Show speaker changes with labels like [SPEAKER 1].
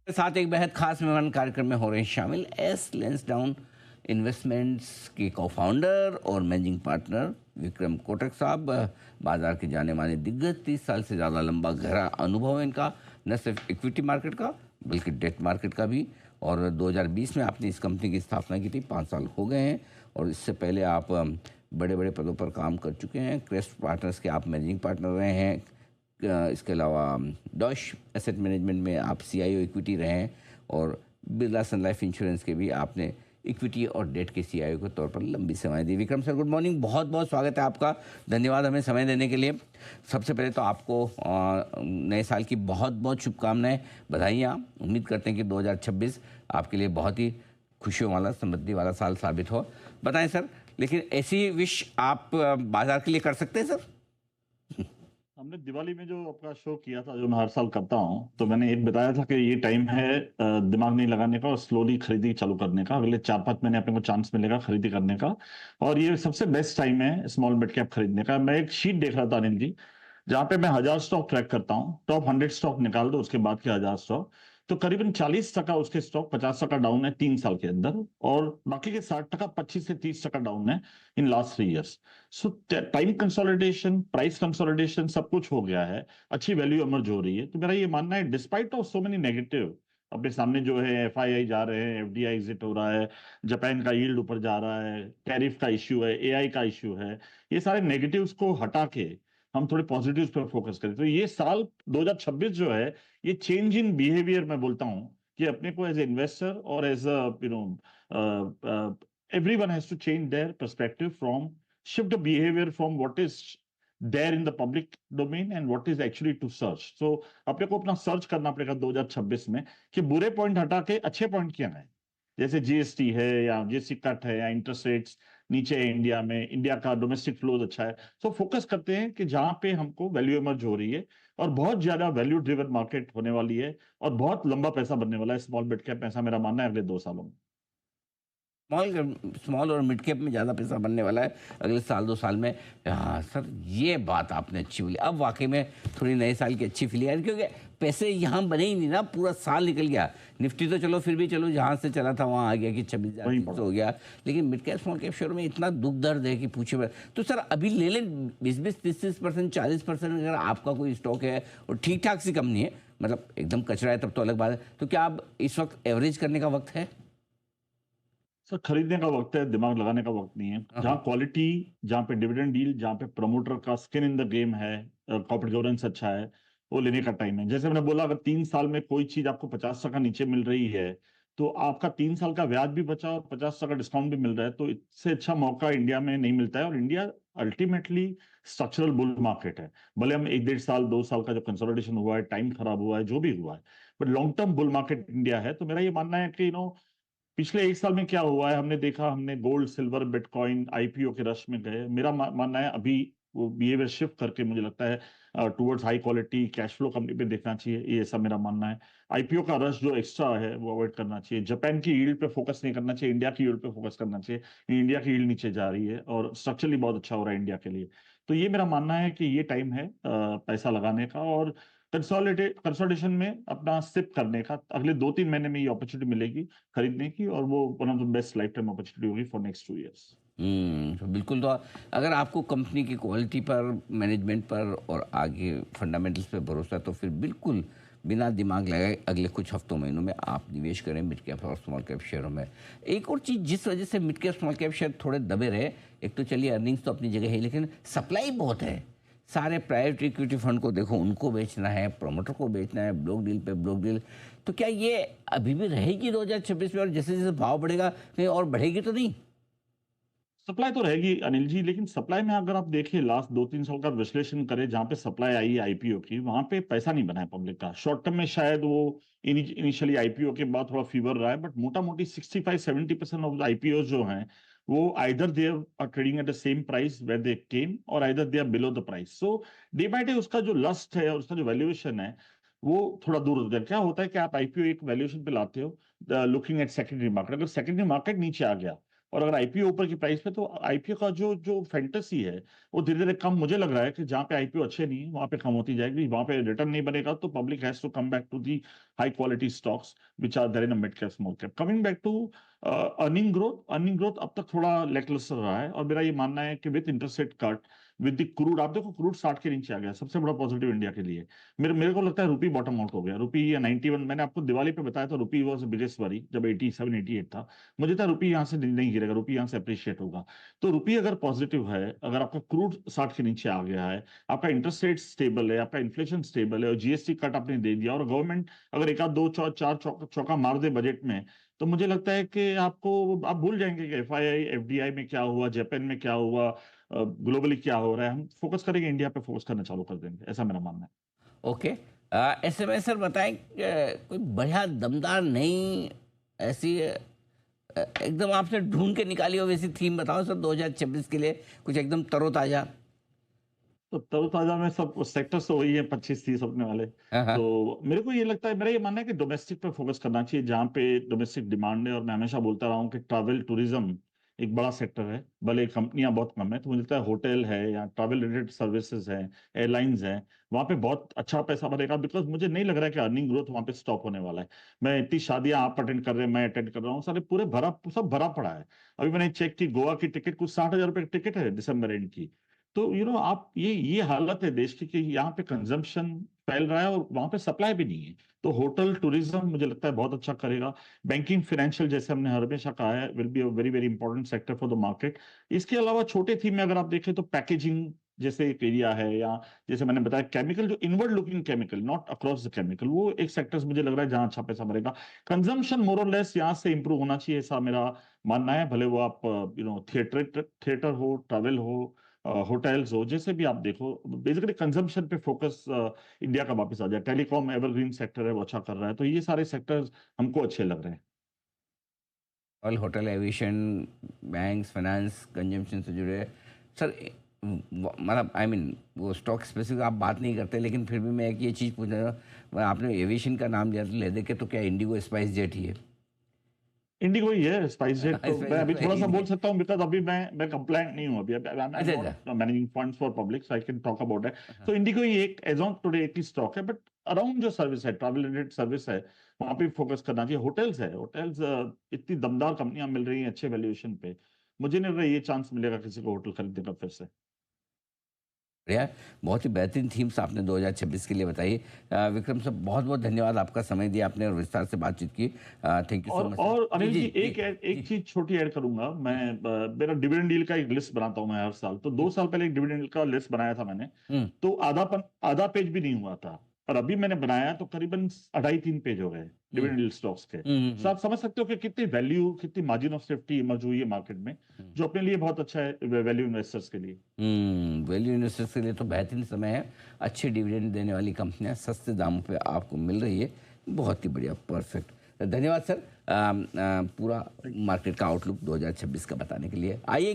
[SPEAKER 1] साथ एक बेहद खास मेहमान कार्यक्रम में हो रहे हैं शामिल एस लेंसडाउन इन्वेस्टमेंट्स के को-फाउंडर और मैनेजिंग पार्टनर विक्रम कोटक साहब। बाजार के जाने माने दिग्गज, 30 साल से ज़्यादा लंबा गहरा अनुभव है इनका, न सिर्फ इक्विटी मार्केट का बल्कि डेट मार्केट का भी। और 2020 में आपने इस कंपनी की स्थापना की थी, 5 साल हो गए हैं और इससे पहले आप बड़े बड़े पदों पर काम कर चुके हैं। क्रेस्ट पार्टनर्स के आप मैनेजिंग पार्टनर रहे हैं। इसके अलावा डॉश एसेट मैनेजमेंट में आप सीआईओ इक्विटी रहे हैं और बिरला सन लाइफ इंश्योरेंस के भी आपने इक्विटी और डेट के सीआईओ के तौर पर लंबी सेवाएं दी। विक्रम सर, गुड मॉर्निंग, बहुत बहुत स्वागत है आपका। धन्यवाद हमें समय देने के लिए। सबसे पहले तो आपको नए साल की बहुत बहुत शुभकामनाएं, बधाइयाँ। उम्मीद करते हैं कि 2026 आपके लिए बहुत ही खुशियों वाला, समृद्धि वाला साल साबित हो। बताएं सर, लेकिन ऐसी विश आप बाजार के लिए कर सकते हैं सर?
[SPEAKER 2] हमने दिवाली में जो आपका शो किया था, जो मैं हर साल करता हूँ, तो मैंने एक बताया था कि ये टाइम है दिमाग नहीं लगाने का और स्लोली खरीदी चालू करने का। अगले 4-5 महीने अपने को चांस मिलेगा खरीदी करने का, और ये सबसे बेस्ट टाइम है स्मॉल मिड कैप खरीदने का। मैं एक शीट देख रहा था अनिल जी, जहाँ पे मैं 1000 स्टॉक ट्रैक करता हूँ। टॉप 100 स्टॉक निकाल दो, उसके बाद के 1000 स्टॉक, तो करीबन 40% उसके स्टॉक 50% डाउन है 3 साल के अंदर, और बाकी के 60% 25 से 30% डाउन है in last 3 years. So time consolidation, price consolidation, सब कुछ हो गया है, अच्छी वैल्यू इमर्ज हो रही है। तो मेरा ये मानना है, despite of so many negative, अपने सामने जो है एफआईआई जा रहे हैं, एफडीआई एग्जिट हो रहा है, जापान का यील्ड ऊपर जा रहा है, टैरिफ का इश्यू है, एआई का इश्यू है, ये सारे नेगेटिव्स को हटा के हम थोड़े पॉजिटिव्स पर फोकस करें, तो ये साल 2026 जो है, ये चेंज इन बिहेवियर मैं बोलता हूं कि अपने को एज ए इन्वेस्टर और as a everyone has to change their perspective from, shift the behavior from what is there in the public domain and what is actually to search. So अपने को अपना सर्च करना पड़ेगा 2026 में कि बुरे point हटा के अच्छे पॉइंट क्या है। जैसे जीएसटी है, या जीएसटी कट है, या इंटरेस्ट रेट्स नीचे है इंडिया में, इंडिया का डोमेस्टिक फ्लोज अच्छा है। सो फोकस करते हैं कि जहां पे हमको वैल्यू इमर्ज हो रही है, और बहुत ज्यादा वैल्यू ड्रिवन मार्केट होने वाली है, और बहुत लंबा पैसा बनने वाला है स्मॉल मिड कैप, ऐसा मेरा मानना है अगले 2 सालों में।
[SPEAKER 1] स्मॉल और मिड कैप में ज़्यादा पैसा बनने वाला है अगले साल 2 साल में। हाँ सर, ये बात आपने अच्छी बोली। अब वाकई में थोड़ी नए साल की अच्छी फीलिंग आ रही, क्योंकि पैसे यहाँ बने ही नहीं ना, पूरा साल निकल गया। निफ्टी तो चलो फिर भी चलो, जहाँ से चला था वहाँ आ गया कि 26,000 हो गया, लेकिन mid cap small cap share में इतना दुख दर्द है कि पूछे मत। तो सर अभी ले लें 20-20, 30-30%, 40%, अगर आपका कोई स्टॉक है और ठीक ठाक सी कंपनी है, मतलब एकदम कचरा है तब तो अलग बात है, तो क्या आप इस वक्त एवरेज करने का वक्त है?
[SPEAKER 2] सर खरीदने का वक्त है, दिमाग लगाने का वक्त नहीं है। जहाँ क्वालिटी, जहाँ पे डिविडेंड डील, जहाँ पे प्रमोटर का स्किन इन द गेम है, कॉर्पोरेट गवर्नेंस अच्छा है, वो लेने का टाइम है। जैसे मैंने बोला, अगर 3 साल में कोई चीज आपको 50% नीचे मिल रही है, तो आपका 3 साल का ब्याज भी बचा और 50% डिस्काउंट भी मिल रहा है, तो इससे अच्छा मौका इंडिया में नहीं मिलता है। और India ultimately structural bull market है। भले हम 1-1.5 साल 2 साल का जो कंसोलिडेशन हुआ है, टाइम खराब हुआ है, जो भी हुआ है, but long term bull market India है। तो मेरा ये मानना है कि पिछले 1 साल में क्या हुआ है, हमने देखा, हमने गोल्ड, सिल्वर, बिटकॉइन आईपीओ के रश में गए। मेरा मानना है अभी वो बिहेवियर शिफ्ट करके, मुझे लगता है towards high quality cash flow company पे देखना चाहिए, ये ऐसा मेरा मानना है। आईपीओ का रश जो एक्स्ट्रा है वो अवॉइड करना चाहिए। जापान की यील्ड पे फोकस नहीं करना चाहिए, इंडिया की यील्ड पे फोकस करना चाहिए। इंडिया की यील्ड नीचे जा रही है और स्ट्रक्चरली बहुत अच्छा हो रहा है इंडिया के लिए। तो ये मेरा मानना है कि ये टाइम है पैसा लगाने का, और कंसोलिडेशन में अपना सिप करने का। अगले 2-3 महीने में ये अपॉर्चुनिटी मिलेगी खरीदने की, और वो one of the best life time opportunity होगी फॉर नेक्स्ट 2 इयर्स।
[SPEAKER 1] तो बिल्कुल। तो अगर आपको कंपनी की क्वालिटी पर, मैनेजमेंट पर और आगे फंडामेंटल्स पे भरोसा है, तो फिर बिल्कुल बिना दिमाग लगाए अगले कुछ हफ्तों महीनों में आप निवेश करें मिड कैप और स्मॉल कैप शेयरों में। एक और चीज़ जिस वजह से mid cap small cap share थोड़े दबे रहे, एक तो चलिए अर्निंग्स तो अपनी जगह है, लेकिन सप्लाई बहुत है। सारे प्राइवेट इक्विटी फंड को देखो, उनको बेचना है, प्रमोटर को बेचना है, ब्लॉक डील पे ब्लॉक डील। तो क्या ये अभी भी रहेगी 2026 में, और जैसे जैसे भाव बढ़ेगा कहीं और बढ़ेगी तो नहीं?
[SPEAKER 2] सप्लाई तो रहेगी अनिल जी, लेकिन सप्लाई में अगर आप देखिए, लास्ट 2-3 साल का विश्लेषण करें, जहां पे सप्लाई आई है आईपीओ की, वहां पे पैसा नहीं बना है पब्लिक का। शॉर्ट टर्म में शायद वो इनिशियली आईपीओ के बाद थोड़ा फीवर रहा है, बट मोटा मोटी 65-70% ऑफ आईपीओ जो हैं, वो either they are trading at the same price where they came, और either they are below the price. So day by day उसका जो लस्ट है और उसका जो वैल्यूएशन है, वो थोड़ा दूर होता है। क्या होता है कि आप आईपीओ एक वैल्यूएशन पे लाते हो लुकिंग एट सेकेंडरी मार्केट, अगर सेकेंडरी मार्केट नीचे आ गया, और अगर आईपीओ ऊपर की प्राइस पे, तो आईपीओ का जो जो फैंटेसी है वो धीरे धीरे कम, मुझे लग रहा है कि जहाँ पे आईपीओ अच्छे नहीं है वहां पे कम होती जाएगी, वहां पे रिटर्न नहीं बनेगा, तो public has to come back to the high quality stocks which are there in mid cap small cap. Coming back to earning growth अब तक थोड़ा लेकलस्टर रहा है, और मेरा ये मानना है कि with interest rate cut, with the crude, आप देखो क्रूड 60 के नीचे आ गया, सबसे बड़ा पॉजिटिव इंडिया के लिए। मेरे मेरे को लगता है रुपी बॉटम आउट हो गया, रुपी या 91, मैंने आपको दिवाली पे बताया था रुपी वॉज बिगेस्ट वरी जब 87 88 था। मुझे था रुपी यहाँ से नहीं गिरेगा, रुपी यहाँ से अप्रिशिएट होगा। तो रुपी अगर पॉजिटिव है, अगर आपका क्रूड 60 के नीचे आ गया है, आपका इंटरेस्ट रेट स्टेबल है, आपका इन्फ्लेशन स्टेबल है, और जीएसटी कट आपने दे दिया, और गवर्नमेंट अगर एक आध दो चार चौका मार दे बजट में, तो मुझे लगता है कि आप भूल जाएंगे कि एफआईआई एफडीआई में क्या हुआ, जापान में क्या हुआ, ग्लोबली क्या हो रहा है। हम फोकस करेंगे, इंडिया पे फोकस करना चालू कर देंगे, ऐसा मेरा मानना है।
[SPEAKER 1] ओके। ऐसे में सर बताएं कोई बढ़िया दमदार नई ऐसी एकदम आपने ढूंढ के निकाली हो वैसी थीम बताओ सर 2026 के लिए, कुछ एकदम तरोताजा।
[SPEAKER 2] तो तरोताजा में सब सेक्टर्स तो वही है, 25-30 अपने वाले।
[SPEAKER 1] हाँ हाँ।
[SPEAKER 2] तो मेरे को ये लगता है, मेरा ये मानना है कि डोमेस्टिक पे फोकस करना चाहिए, जहाँ पे डोमेस्टिक डिमांड है। और मैं हमेशा बोलता रहा हूँ कि ट्रैवल टूरिज्म एक बड़ा सेक्टर है, भले कंपनियां बहुत कम है, तो मुझे लगता है होटल है या ट्रैवल रिलेटेड सर्विसेज है, एयरलाइंस है, वहां पे बहुत अच्छा पैसा बनेगा। बिकॉज मुझे नहीं लग रहा है कि अर्निंग ग्रोथ वहां पे स्टॉप होने वाला है। मैं इतनी शादियां आप अटेंड कर रहे हैं, मैं अटेंड कर रहा हूँ, सारे पूरे भरा, सब भरा पड़ा है। अभी मैंने चेक की, गोवा की टिकट कुछ 60,000 रुपए की टिकट है दिसंबर एंड की। तो आप ये हालत है देश की कि यहाँ पे कंजम्पशन फैल रहा है और वहां पे सप्लाई भी नहीं है। तो होटल टूरिज्म मुझे लगता है बहुत अच्छा करेगा। बैंकिंग फाइनेंशियल, जैसे हमने हमेशा कहा है, will be a very very important sector for the market. इसके अलावा छोटे थीम में अगर आप देखें तो पैकेजिंग जैसे एक एरिया है, या जैसे मैंने बताया केमिकल, जो inward looking chemical, not across the chemical, वो एक सेक्टर्स मुझे लग रहा है जहां अच्छा पैसा मरेगा। कंजम्पशन मोर और लेस यहाँ से इंप्रूव होना चाहिए, ऐसा मेरा मानना है। भले वो आप थिएटर हो, ट्रैवल हो, होटल्स हो, जैसे भी आप देखो, बेसिकली कंजम्पशन पे फोकस इंडिया का वापस आ जाए। टेलीकॉम एवरग्रीन सेक्टर है, वो अच्छा कर रहा है। तो ये सारे सेक्टर्स हमको अच्छे लग रहे हैं।
[SPEAKER 1] All hotel aviation banks finance consumption से जुड़े सर मतलब आई मीन वो स्टॉक स्पेसिफिक आप बात नहीं करते, लेकिन फिर भी मैं एक ये चीज़ पूछना चाहूँ, आपने एविएशन का नाम लिया तो ले दे के, तो क्या इंडिगो स्पाइस जेट ही है?
[SPEAKER 2] इंडिगो ही है, स्पाइस जेट तो मैं अभी थोड़ा सा बोल
[SPEAKER 1] अच्छा
[SPEAKER 2] सकता हूँ, बिकॉज अभी मैं कंप्लाइंट नहीं हूँ, अभी आई एम
[SPEAKER 1] अच्छा।
[SPEAKER 2] Not managing funds for public, so I can talk about it.
[SPEAKER 1] हाँ।
[SPEAKER 2] तो इंडिगो ही एक एज ऑन टुडे एक ही स्टॉक है, बट अराउंड जो सर्विस है, ट्रैवल रिलेटेड सर्विस है, वहां पे फोकस करना चाहिए। होटल्स है, होटल्स इतनी दमदार कंपनियां मिल रही हैं अच्छे वैल्यूएशन पे, मुझे नहीं लग रहा ये चांस मिलेगा किसी को होटल खरीदने का फिर से।
[SPEAKER 1] बढ़िया, बहुत ही बेहतरीन थीम्स आपने 2026 के लिए बताई। विक्रम साहब बहुत बहुत धन्यवाद, आपका समय दिया आपने और विस्तार से बातचीत की। Thank you so much sir.
[SPEAKER 2] और
[SPEAKER 1] जी
[SPEAKER 2] अनिल
[SPEAKER 1] जी
[SPEAKER 2] जी,
[SPEAKER 1] जी
[SPEAKER 2] एक
[SPEAKER 1] जी
[SPEAKER 2] चीज छोटी ऐड करूंगा मैं।
[SPEAKER 1] जी।
[SPEAKER 2] मेरा डिविडेंड डील का एक लिस्ट बनाता हूँ मैं हर साल, तो 2 साल पहले एक डिविडेंड डील का लिस्ट बनाया था मैंने।
[SPEAKER 1] हम्म
[SPEAKER 2] तो आधा पेज भी नहीं हुआ था, और अभी मैंने बनाया तो करीबन 2.5-3 पेज हो गए
[SPEAKER 1] हम्म
[SPEAKER 2] डिविडेंड डील स्टॉक्स के।
[SPEAKER 1] हम्म।
[SPEAKER 2] तो आप समझ सकते हो कि कितनी वैल्यू, कितनी मार्जिन ऑफ सेफ्टी इमर्ज हुई है मार्केट में,
[SPEAKER 1] हम्म।
[SPEAKER 2] जो अपने लिए बहुत अच्छा है वैल्यू इन्वेस्टर्स के लिए।
[SPEAKER 1] वैल्यू इन्वेस्टर्स के लिए तो बेहतरीन समय है। अच्छी डिविडेंड देने वाली कंपनियां सस्ते दामों पे आपको मिल रही है, बहुत ही बढ़िया, परफेक्ट। धन्यवाद सर, पूरा मार्केट का आउटलुक 2026 का बताने के लिए। आइए